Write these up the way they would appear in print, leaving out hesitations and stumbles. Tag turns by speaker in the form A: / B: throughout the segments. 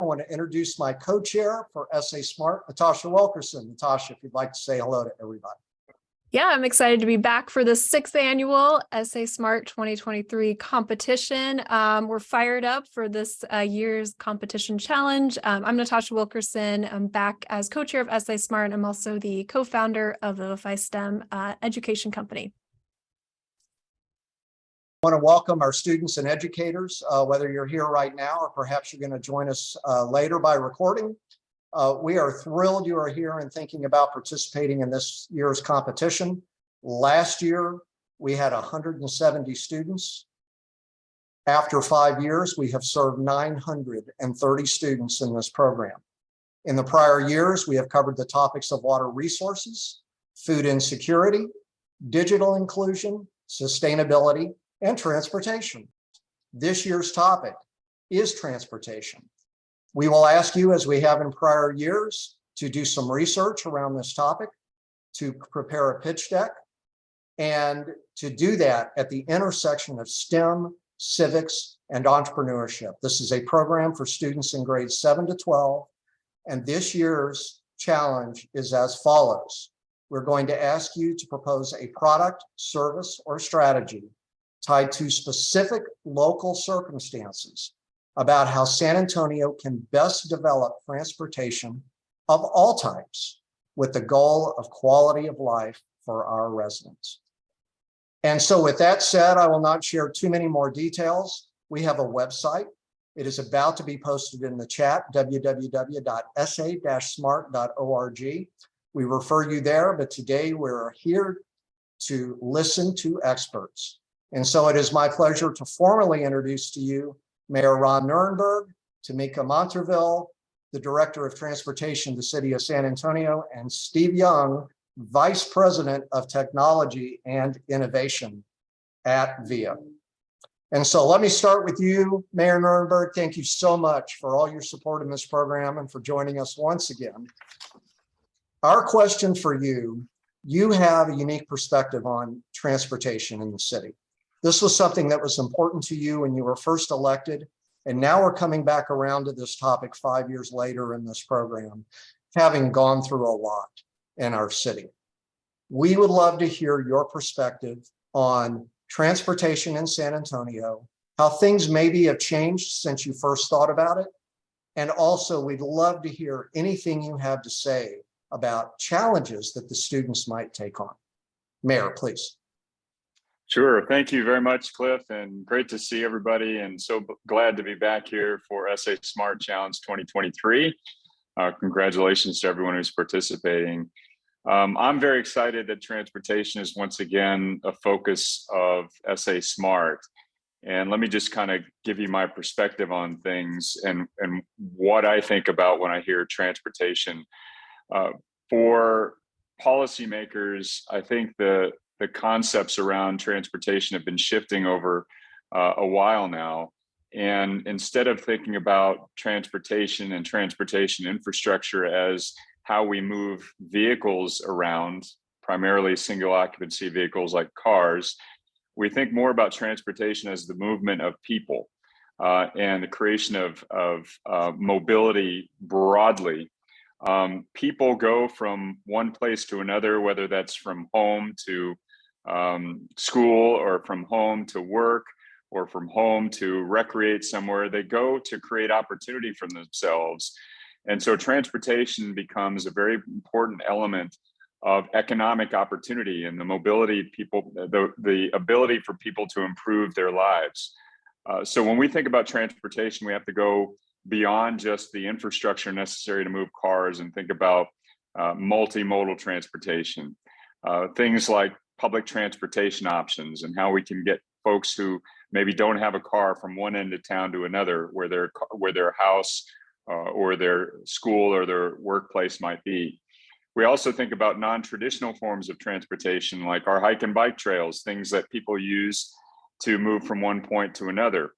A: I want to introduce my co-chair for SA Smart, Natasha Wilkerson. Natasha, if you'd like to say hello to everybody.
B: Yeah, I'm excited to be back for the 6th annual SA Smart 2023 competition. We're fired up for this year's competition challenge. I'm Natasha Wilkerson. I'm back as co-chair of SA Smart. I'm also the co-founder of Vivify STEM education company.
A: I want to welcome our students and educators, whether you're here right now or perhaps you're going to join us later by recording. We are thrilled you are here and thinking about participating in this year's competition. Last year, we had 170 students. After 5 years, we have served 930 students in this program. In the prior years, we have covered the topics of water resources, food insecurity, digital inclusion, sustainability, and transportation. This year's topic is transportation. We will ask you, as we have in prior years, to do some research around this topic, to prepare a pitch deck, and to do that at the intersection of STEM, civics, and entrepreneurship. This is a program for students in grades 7 to 12, and this year's challenge is as follows. We're going to ask you to propose a product, service, or strategy tied to specific local circumstances about how San Antonio can best develop transportation of all types with the goal of quality of life for our residents. And so with that said, I will not share too many more details. We have a website. It is about to be posted in the chat, www.sa-smart.org. We refer you there, but today we're here to listen to experts. And so it is my pleasure to formally introduce to you Mayor Ron Nirenberg, Tamika Monterville, the Director of Transportation, the City of San Antonio, and Steve Young, Vice President of Technology and Innovation at VIA. And so let me start with you, Mayor Nirenberg. Thank you so much for all your support in this program and for joining us once again. Our question for you, you have a unique perspective on transportation in the city. This was something that was important to you when you were first elected, and now we're coming back around to this topic 5 years later in this program, having gone through a lot in our city. We would love to hear your perspective on transportation in San Antonio, how things maybe have changed since you first thought about it, and also we'd love to hear anything you have to say about challenges that the students might take on. Mayor, please.
C: Sure. Thank you very much, Cliff, and great to see everybody, and so glad to be back here for SA Smart Challenge 2023. Congratulations to everyone who's participating. I'm very excited that transportation is once again a focus of SA Smart. And let me just kind of give you my perspective on things and what I think about when I hear transportation. For policymakers, I think the concepts around transportation have been shifting over a while now. And instead of thinking about transportation and transportation infrastructure as how we move vehicles around, primarily single occupancy vehicles like cars, we think more about transportation as the movement of people and the creation of mobility broadly. People go from one place to another, whether that's from home to school, or from home to work, or from home to recreate somewhere. They go to create opportunity for themselves. And so transportation becomes a very important element of economic opportunity and the mobility people, the ability for people to improve their lives. So when we think about transportation, we have to go beyond just the infrastructure necessary to move cars and think about multimodal transportation, things like public transportation options and how we can get folks who maybe don't have a car from one end of town to another, where their house or their school or their workplace might be. We also think about non-traditional forms of transportation, like our hike and bike trails, things that people use to move from one point to another.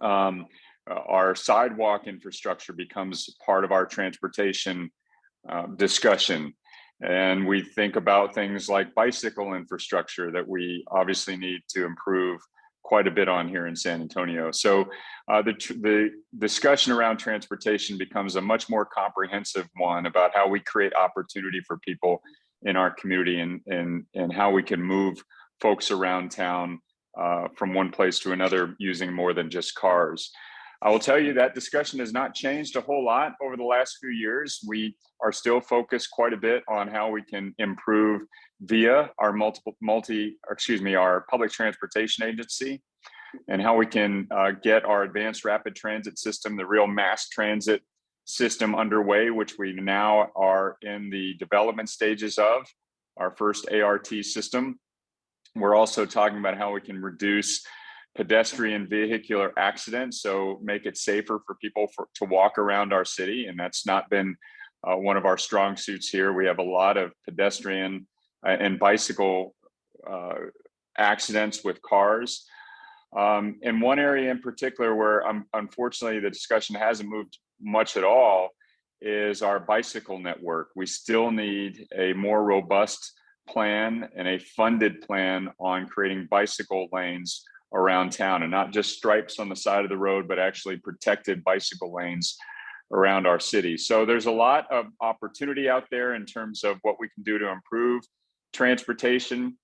C: Our sidewalk infrastructure becomes part of our transportation discussion. And we think about things like bicycle infrastructure that we obviously need to improve quite a bit on here in San Antonio. So the discussion around transportation becomes a much more comprehensive one about how we create opportunity for people in our community and how we can move folks around town from one place to another using more than just cars. I will tell you that discussion has not changed a whole lot over the last few years. We are still focused quite a bit on how we can improve via our our public transportation agency, and how we can get our advanced rapid transit system, the real mass transit system underway, which we now are in the development stages of, our first ART system. We're also talking about how we can reduce pedestrian vehicular accidents, so make it safer for people to walk around our city. And that's not been one of our strong suits here. We have a lot of pedestrian and bicycle accidents with cars. And one area in particular where unfortunately the discussion hasn't moved much at all is our bicycle network. We still need a more robust plan and a funded plan on creating bicycle lanes around town, and not just stripes on the side of the road, but actually protected bicycle lanes around our city. So there's a lot of opportunity out there in terms of what we can do to improve transportation.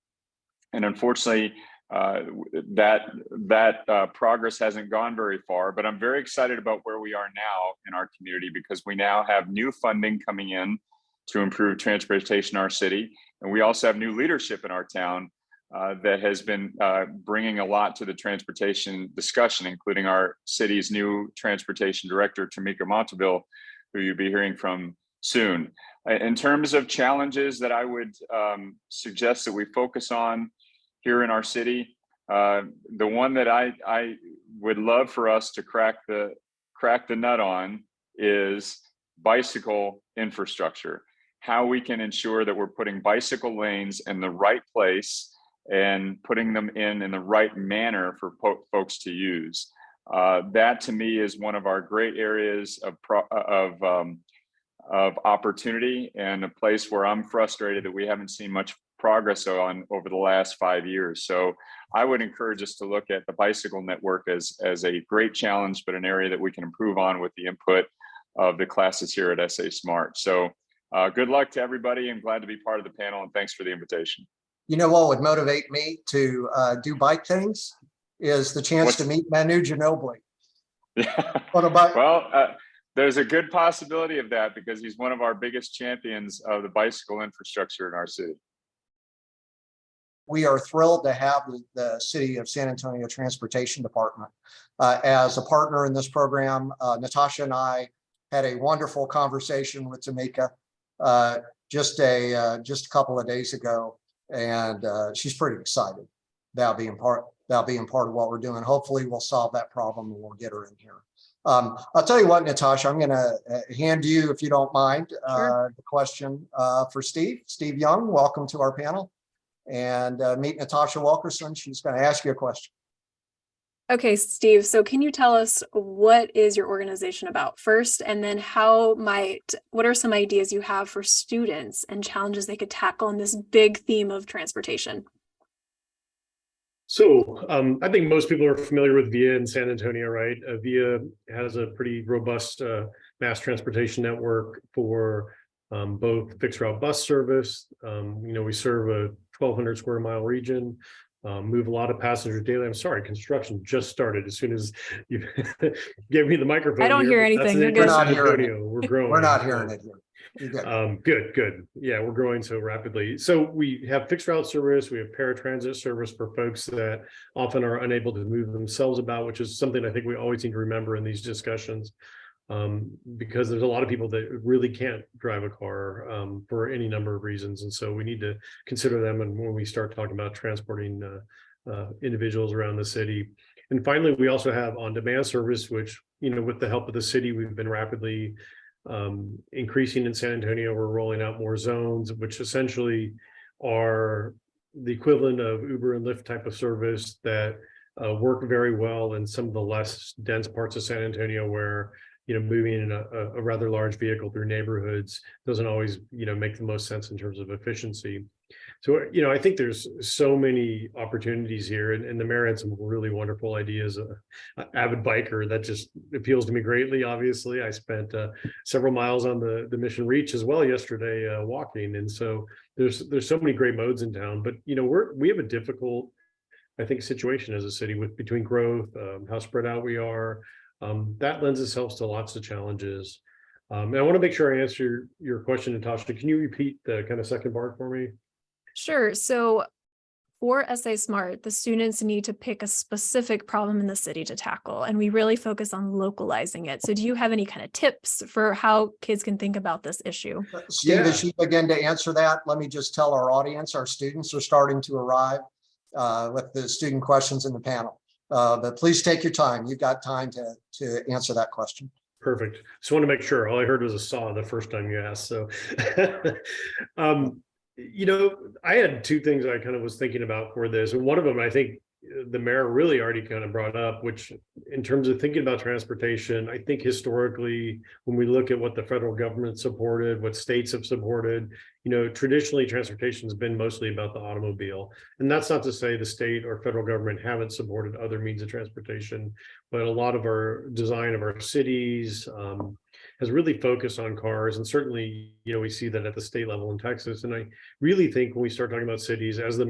C: And unfortunately, that progress hasn't gone very far, but I'm very excited about where we are now in our community, because we now have new funding coming in to improve transportation in our city. And we also have new leadership in our town that has been bringing a lot to the transportation discussion, including our city's new transportation director, Tamika Monteville, who you'll be hearing from soon. In terms of challenges that I would suggest that we focus on here in our city, the one that I would love for us to crack the nut on is bicycle infrastructure. How we can ensure that we're putting bicycle lanes in the right place and putting them in the right manner for folks to use. That to me is one of our great areas of opportunity, and a place where I'm frustrated that we haven't seen much progress on over the last 5 years. So I would encourage us to look at the bicycle network as a great challenge, but an area that we can improve on with the input of the classes here at SA Smart. So good luck to everybody. I'm glad to be part of the panel, and thanks for the invitation.
A: You know what would motivate me to do bike things is the chance to meet Manu Ginobili. What about?
C: Well, there's a good possibility of that, because he's one of our biggest champions of the bicycle infrastructure in our city.
A: We are thrilled to have the City of San Antonio Transportation Department as a partner in this program. Natasha and I had a wonderful conversation with Tamika just a couple of days ago, and she's pretty excited about being part of what we're doing. Hopefully we'll solve that problem and we'll get her in here. I'll tell you what, Natasha, I'm going to hand you, if you don't mind,
B: Sure.
A: the question for Steve. Steve Young, welcome to our panel. And meet Natasha Wilkerson. She's going to ask you a question.
B: Okay, Steve, so can you tell us what is your organization about first, and then what are some ideas you have for students and challenges they could tackle in this big theme of transportation?
D: So I think most people are familiar with VIA in San Antonio, right? VIA has a pretty robust mass transportation network for both fixed route bus service. We serve a 1,200 square mile region, move a lot of passengers daily. I'm sorry, construction just started as soon as you gave me the microphone.
B: I don't hear anything. You're
A: good.
D: San Antonio. We're growing.
A: We're not hearing it here.
D: Good. Yeah, we're growing so rapidly. So we have fixed route service. We have paratransit service for folks that often are unable to move themselves about, which is something I think we always need to remember in these discussions. Because there's a lot of people that really can't drive a car for any number of reasons. And so we need to consider them. And when we start talking about transporting individuals around the city. And finally, we also have on-demand service, which, with the help of the city, we've been rapidly increasing in San Antonio. We're rolling out more zones, which essentially are the equivalent of Uber and Lyft type of service that work very well in some of the less dense parts of San Antonio, where moving in a rather large vehicle through neighborhoods doesn't always, make the most sense in terms of efficiency. So, I think there's so many opportunities here, and the mayor had some really wonderful ideas. Avid biker, that just appeals to me greatly. Obviously, I spent several miles on the Mission Reach as well yesterday, walking, and so there's so many great modes in town. But we have a difficult, I think, situation as a city with between growth, how spread out we are. That lends itself to lots of challenges. And I want to make sure I answer your question, Natasha. Can you repeat the kind of second part for me?
B: Sure. So for SA Smart, the students need to pick a specific problem in the city to tackle, and we really focus on localizing it. So do you have any kind of tips for how kids can think about this issue?
A: Steve, as you begin to answer that, let me just tell our audience, our students are starting to arrive with the student questions in the panel. But please take your time. You've got time to answer that question.
D: Perfect. Just want to make sure. All I heard was a saw the first time you asked. So, I had two things I kind of was thinking about for this. And one of them, I think the mayor really already kind of brought up, which in terms of thinking about transportation, I think historically, when we look at what the federal government supported, what states have supported, traditionally transportation has been mostly about the automobile. And that's not to say the state or federal government haven't supported other means of transportation, but a lot of our design of our cities has really focused on cars. And certainly, we see that at the state level in Texas. And I really think when we start talking about cities, as the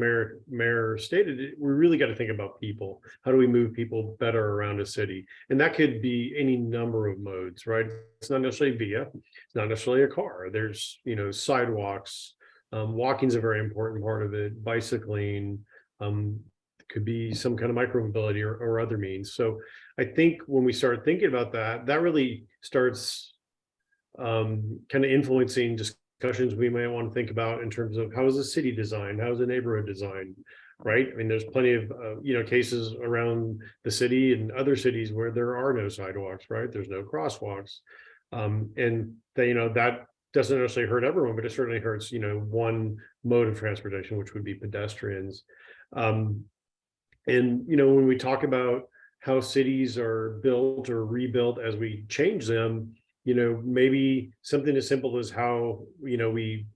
D: mayor stated, we really got to think about people. How do we move people better around a city? And that could be any number of modes, right? It's not necessarily via, it's not necessarily a car. There's, sidewalks, walking is a very important part of it, bicycling, could be some kind of micromobility or other means. So I think when we start thinking about that, that really starts kind of influencing discussions we might want to think about in terms of how is a city designed, how is a neighborhood designed, right? I mean, there's plenty of cases around the city and other cities where there are no sidewalks, right? There's no crosswalks, and that doesn't necessarily hurt everyone, but it certainly hurts one mode of transportation, which would be pedestrians. And when we talk about how cities are built or rebuilt as we change them, maybe something as simple as how we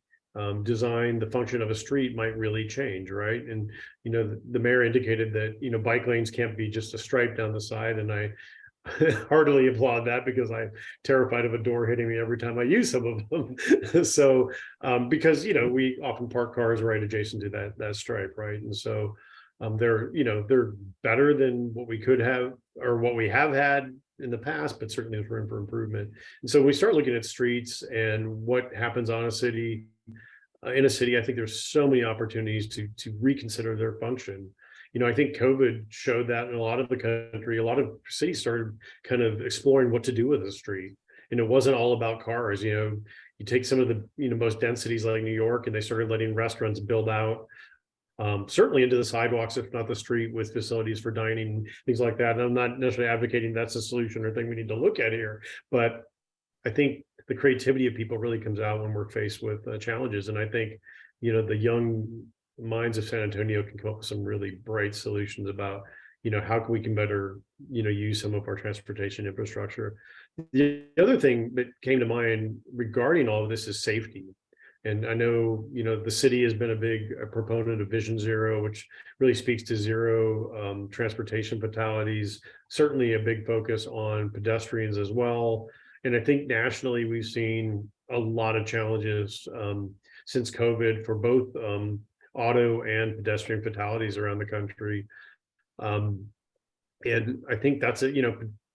D: design the function of a street might really change, right? And the mayor indicated that bike lanes can't be just a stripe down the side, and I heartily applaud that because I'm terrified of a door hitting me every time I use some of them. So because we often park cars right adjacent to that stripe, right? And so they're better than what we could have or what we have had in the past, but certainly there's room for improvement. And so we start looking at streets and what happens on a city, in a city, I think there's so many opportunities to reconsider their function. I think COVID showed that in a lot of the country. A lot of cities started kind of exploring what to do with the street, and it wasn't all about cars. You take some of the most dense cities like New York, and they started letting restaurants build out certainly into the sidewalks, if not the street, with facilities for dining, things like that. And I'm not necessarily advocating that's a solution or thing we need to look at here, but I think the creativity of people really comes out when we're faced with challenges. And I think, the young minds of San Antonio can come up with some really bright solutions about, how we can better, use some of our transportation infrastructure. The other thing that came to mind regarding all of this is safety. And I know, the city has been a big proponent of Vision Zero, which really speaks to zero transportation fatalities, certainly a big focus on pedestrians as well. And I think nationally, we've seen a lot of challenges since COVID for both auto and pedestrian fatalities around the country. And I think that's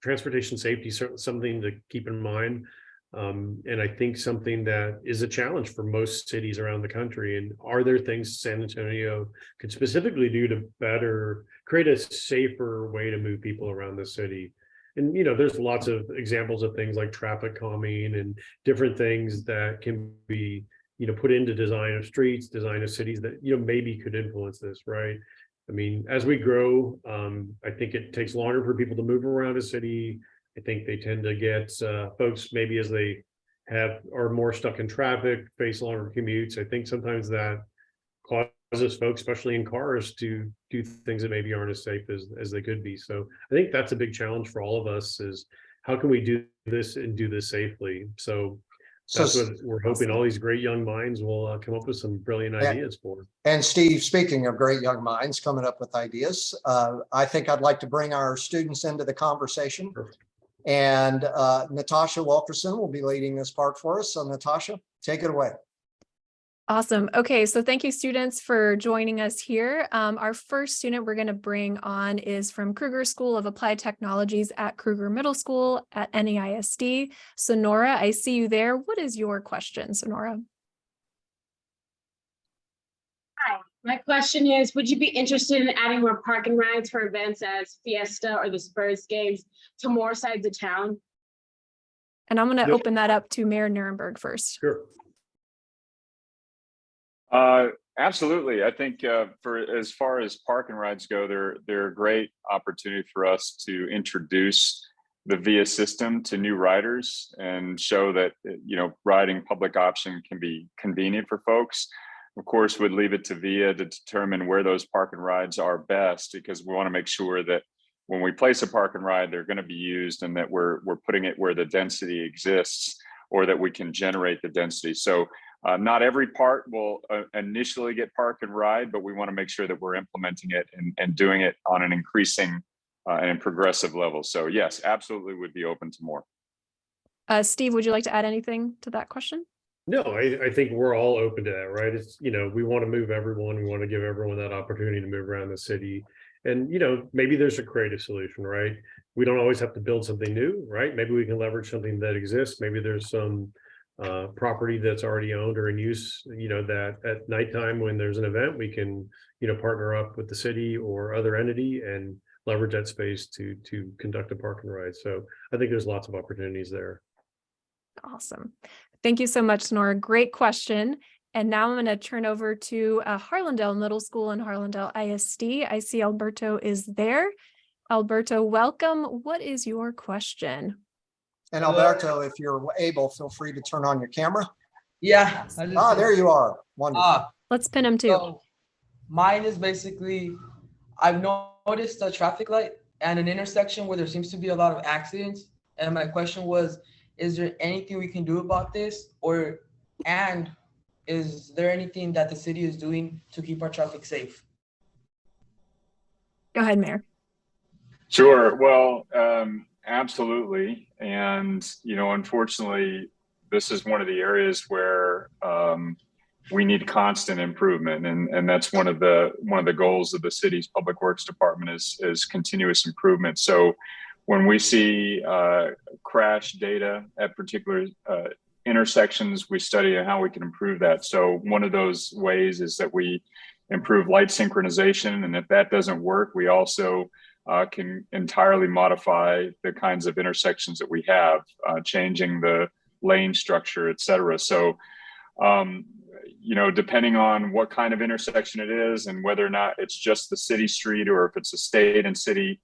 D: transportation safety is something to keep in mind. And I think something that is a challenge for most cities around the country. And are there things San Antonio could specifically do to better create a safer way to move people around the city? And, there's lots of examples of things like traffic calming and different things that can be, put into design of streets, design of cities that, maybe could influence this, right? I mean, as we grow, I think it takes longer for people to move around a city. I think they tend to get folks, maybe as they are more stuck in traffic, face longer commutes. I think sometimes that causes folks, especially in cars, to do things that maybe aren't as safe as they could be. So I think that's a big challenge for all of us, is how can we do this and do this safely? So
A: So,
D: That's what we're hoping all these great young minds will come up with some brilliant
A: Yeah.
D: ideas for.
A: and Steve, speaking of great young minds coming up with ideas, I think I'd like to bring our students into the conversation.
D: Perfect.
A: And Natasha Wilkerson will be leading this part for us. So Natasha, take it away.
B: Awesome. Okay, so thank you, students, for joining us here. Our first student we're going to bring on is from Kruger School of Applied Technologies at Kruger Middle School at NEISD. Sonora, I see you there. What is your question, Sonora?
E: Hi, my question is, would you be interested in adding more park and rides for events as Fiesta or the Spurs games to more sides of town?
B: And I'm going to
D: Yep.
B: open that up to Mayor Nuremberg first.
D: Sure.
C: Absolutely. I think for as far as park and rides go, they're a great opportunity for us to introduce the VIA system to new riders and show that, riding public option can be convenient for folks. Of course, we'd leave it to VIA to determine where those park and rides are best, because we want to make sure that when we place a park and ride, they're going to be used and that we're putting it where the density exists or that we can generate the density. So not every part will initially get park and ride, but we want to make sure that we're implementing it and doing it on an increasing and progressive level. So yes, absolutely would be open to more.
B: Steve, would you like to add anything to that question?
D: No, I think we're all open to that, right? It's, we want to move everyone. We want to give everyone that opportunity to move around the city. And, maybe there's a creative solution, right? We don't always have to build something new, right? Maybe we can leverage something that exists. Maybe there's some property that's already owned or in use, that at nighttime when there's an event, we can, partner up with the city or other entity and leverage that space to conduct a park and ride. So I think there's lots of opportunities there.
B: Awesome. Thank you so much, Sonora. Great question. And now I'm going to turn over to Harlandale Middle School and Harlandale ISD. I see Alberto is there. Alberto, welcome. What is your question?
A: And Alberto, if you're able, feel free to turn on your camera.
F: Yeah.
A: There you are. Wonderful.
B: Let's pin him too.
F: So mine is basically, I've noticed a traffic light and an intersection where there seems to be a lot of accidents. And my question was, is there anything we can do about this? And is there anything that the city is doing to keep our traffic safe?
B: Go ahead, Mayor.
C: Sure. Well, absolutely. And, unfortunately, this is one of the areas where we need constant improvement. And that's one of the goals of the city's public works department is continuous improvement. So when we see crash data at particular intersections, we study how we can improve that. So one of those ways is that we improve light synchronization. And if that doesn't work, we also can entirely modify the kinds of intersections that we have, changing the lane structure, et cetera. So, depending on what kind of intersection it is and whether or not it's just the city street or if it's a state and city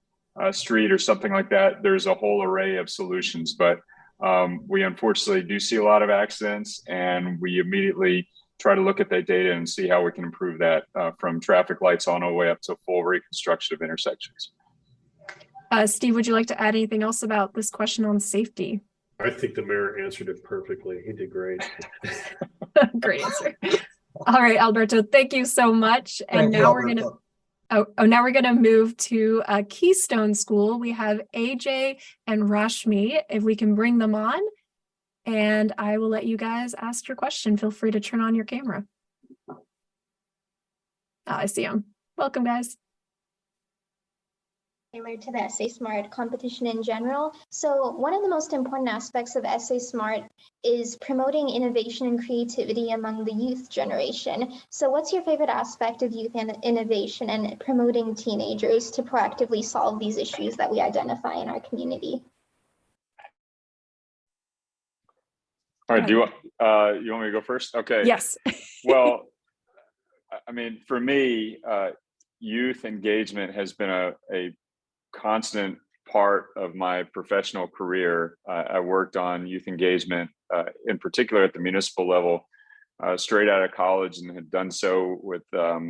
C: street or something like that, there's a whole array of solutions. But we unfortunately do see a lot of accidents, and we immediately try to look at that data and see how we can improve that from traffic lights on the way up to full reconstruction of intersections.
B: Steve, would you like to add anything else about this question on safety?
D: I think the mayor answered it perfectly. He did great.
B: Great answer. All right, Alberto, thank you so much. And
A: Thank you,
B: now we're going to
A: Alberto.
B: now we're going to move to Keystone School. We have AJ and Rashmi. If we can bring them on, and I will let you guys ask your question. Feel free to turn on your camera. I see them. Welcome, guys.
G: Tailored to the SA Smart competition in general. So one of the most important aspects of SA Smart is promoting innovation and creativity among the youth generation. So what's your favorite aspect of youth and innovation and promoting teenagers to proactively solve these issues that we identify in our community?
C: All right. Do you want me to go first? Okay.
B: Yes.
C: Well, I mean, for me, youth engagement has been a constant part of my professional career. I worked on youth engagement, in particular at the municipal level, straight out of college, and had done so with a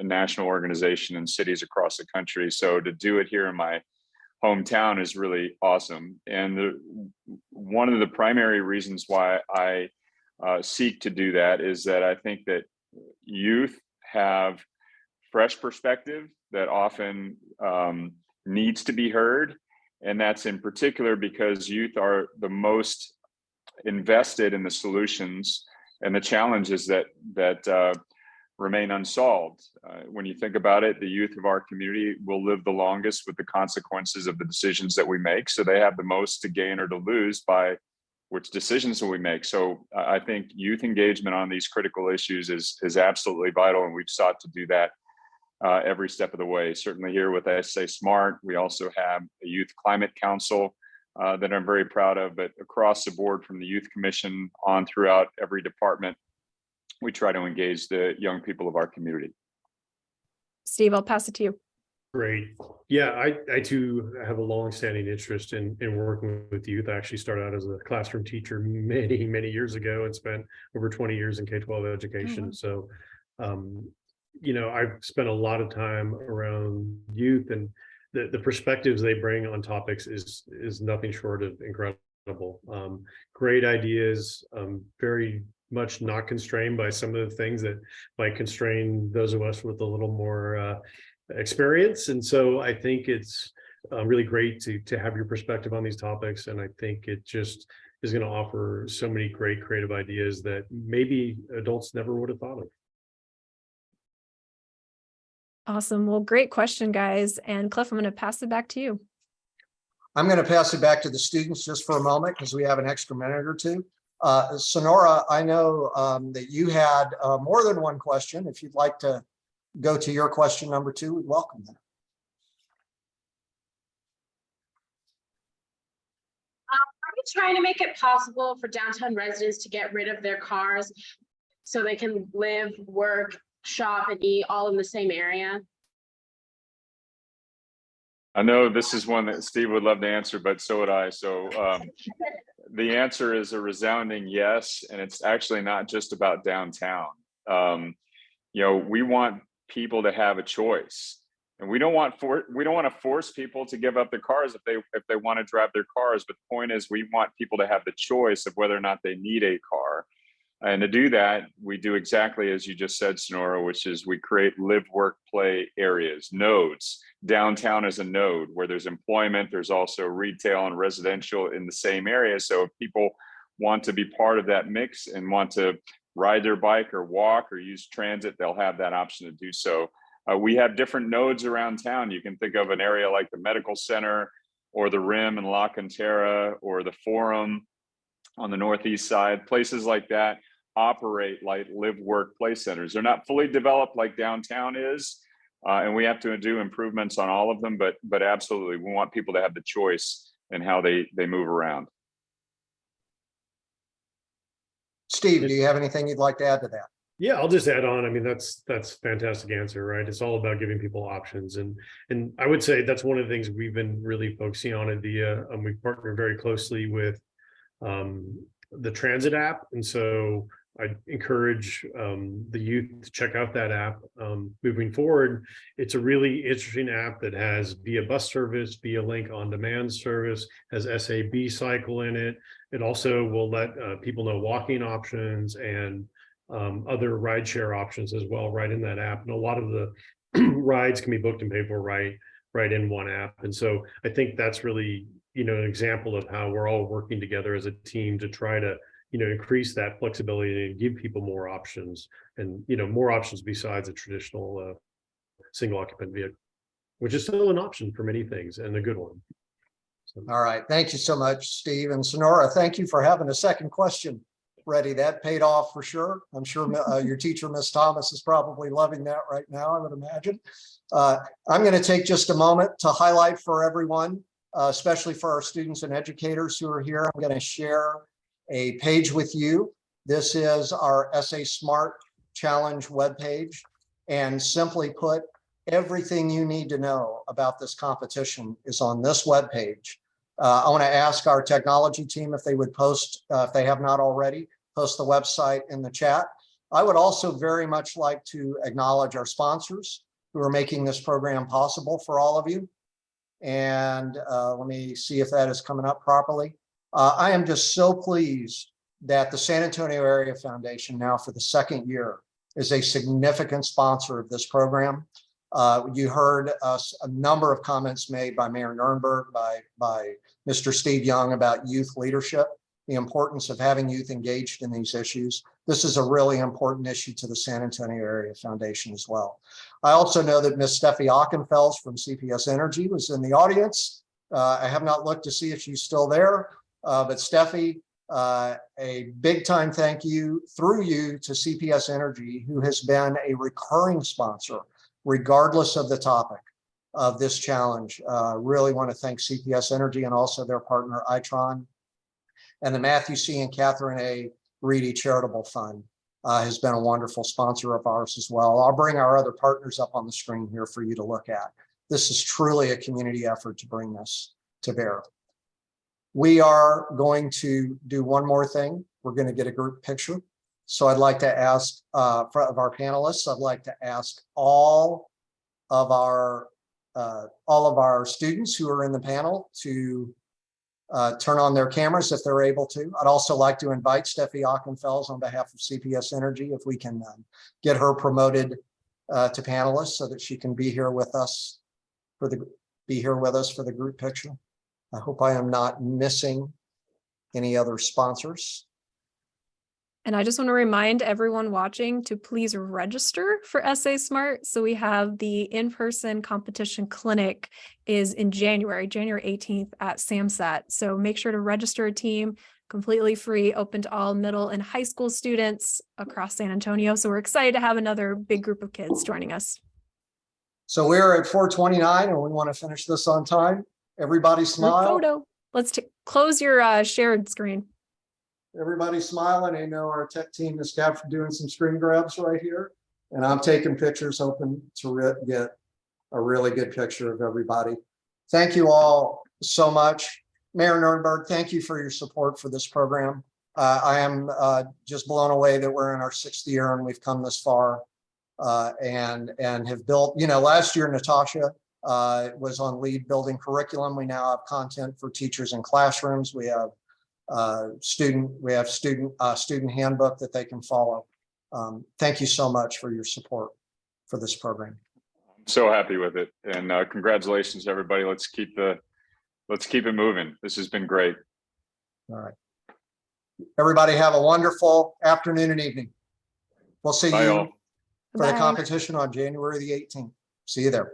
C: national organization in cities across the country. So to do it here in my hometown is really awesome. And one of the primary reasons why I seek to do that is that I think that youth have fresh perspective that often needs to be heard. And that's in particular because youth are the most invested in the solutions and the challenges that remain unsolved. When you think about it, the youth of our community will live the longest with the consequences of the decisions that we make. So they have the most to gain or to lose by which decisions we make. So I think youth engagement on these critical issues is absolutely vital, and we've sought to do that every step of the way. Certainly here with SA Smart, we also have a Youth Climate Council that I'm very proud of, but across the board from the Youth Commission on throughout every department, we try to engage the young people of our community.
B: Steve, I'll pass it to you.
D: Great. Yeah, I too have a long-standing interest in working with youth. I actually started out as a classroom teacher many years ago and spent over 20 years in K-12 education.
B: wow.
D: So, you know, I've spent a lot of time around youth, and the perspectives they bring on topics is nothing short of incredible. Great ideas, very much not constrained by some of the things that might constrain those of us with a little more experience. And so I think it's really great to have your perspective on these topics. And I think it just is going to offer so many great creative ideas that maybe adults never would have thought of.
B: Awesome. Well, great question, guys. And Cliff, I'm going to pass it back to you.
A: I'm going to pass it back to the students just for a moment because we have an extra minute or two. Sonora, I know that you had more than one question. If you'd like to go to your question number 2, we'd welcome that.
E: Are you trying to make it possible for downtown residents to get rid of their cars so they can live, work, shop, and eat all in the same area?
C: I know this is one that Steve would love to answer, but so would I. So the answer is a resounding yes, and it's actually not just about downtown. You know, we want people to have a choice, and we don't want to force people to give up their cars if they want to drive their cars. But the point is, we want people to have the choice of whether or not they need a car. And to do that, we do exactly as you just said, Sonora, which is we create live, work, play areas, nodes. Downtown is a node where there's employment. There's also retail and residential in the same area. So if people want to be part of that mix and want to ride their bike or walk or use transit, they'll have that option to do so. We have different nodes around town. You can think of an area like the Medical Center or the Rim in La Cantera or the Forum on the northeast side. Places like that operate like live, work, play centers. They're not fully developed like downtown is, and we have to do improvements on all of them, but absolutely, we want people to have the choice in how they move around.
A: Steve, do you have anything you'd like to add to that?
D: Yeah, I'll just add on. I mean, that's a fantastic answer, right? It's all about giving people options. And I would say that's one of the things we've been really focusing on at VIA. We partner very closely with the transit app. And so I encourage the youth to check out that app. Moving forward, it's a really interesting app that has VIA bus service, VIA Link on demand service, has SAB cycle in it. It also will let people know walking options and other rideshare options as well, right in that app. And a lot of the rides can be booked and paid for right in one app. And so I think that's really, you know, an example of how we're all working together as a team to try to, you know, increase that flexibility and give people more options, and, you know, more options besides a traditional single occupant vehicle, which is still an option for many things and a good one. So.
A: All right. Thank you so much, Steve. And Sonora, thank you for having a second question ready. That paid off for sure. I'm sure your teacher, Miss Thomas, is probably loving that right now, I would imagine. I'm going to take just a moment to highlight for everyone, especially for our students and educators who are here. I'm going to share a page with you. This is our SA Smart Challenge webpage. And simply put, everything you need to know about this competition is on this webpage. I want to ask our technology team if they would post, if they have not already, post the website in the chat. I would also very much like to acknowledge our sponsors who are making this program possible for all of you. And let me see if that is coming up properly. I am just so pleased that the San Antonio Area Foundation now for the second year is a significant sponsor of this program. You heard a number of comments made by Mayor Nurnberg, by Mr. Steve Young about youth leadership, the importance of having youth engaged in these issues. This is a really important issue to the San Antonio Area Foundation as well. I also know that Ms. Steffi Ockenfels from CPS Energy was in the audience. I have not looked to see if she's still there, but Steffi, a big time thank you through you to CPS Energy, who has been a recurring sponsor, regardless of the topic of this challenge. Really want to thank CPS Energy and also their partner, Itron. And the Matthew C. and Catherine A. Reedy Charitable Fund has been a wonderful sponsor of ours as well. I'll bring our other partners up on the screen here for you to look at. This is truly a community effort to bring this to bear. We are going to do one more thing. We're going to get a group picture. So I'd like to ask of our panelists, I'd like to ask all of our students who are in the panel to turn on their cameras if they're able to. I'd also like to invite Steffi Ockenfels on behalf of CPS Energy, if we can get her promoted to panelist so that she can be here with us for the group picture. I hope I am not missing any other sponsors.
B: And I just want to remind everyone watching to please register for SA Smart. So we have the in-person competition clinic is in January 18th at SAMSAT. So make sure to register a team, completely free, open to all middle and high school students across San Antonio. So we're excited to have another big group of kids joining us.
A: So we're at 4:29 and we want to finish this on time. Everybody
B: Group
A: smile.
B: photo. Let's close your shared screen.
A: Everybody smiling. I know our tech team and staff are doing some screen grabs right here. And I'm taking pictures, hoping to get a really good picture of everybody. Thank you all so much. Mayor Nurnberg, thank you for your support for this program. I am just blown away that we're in our 6th year and we've come this far and have built, last year Natasha was on lead building curriculum. We now have content for teachers in classrooms. We have student handbook that they can follow. Thank you so much for your support for this program.
C: I'm so happy with it, and congratulations to everybody. Let's keep it moving. This has been great.
A: All right. Everybody have a wonderful afternoon and evening. We'll see
C: Bye
A: you
C: all.
A: for the
B: Bye.
A: competition on January the 18th. See you there.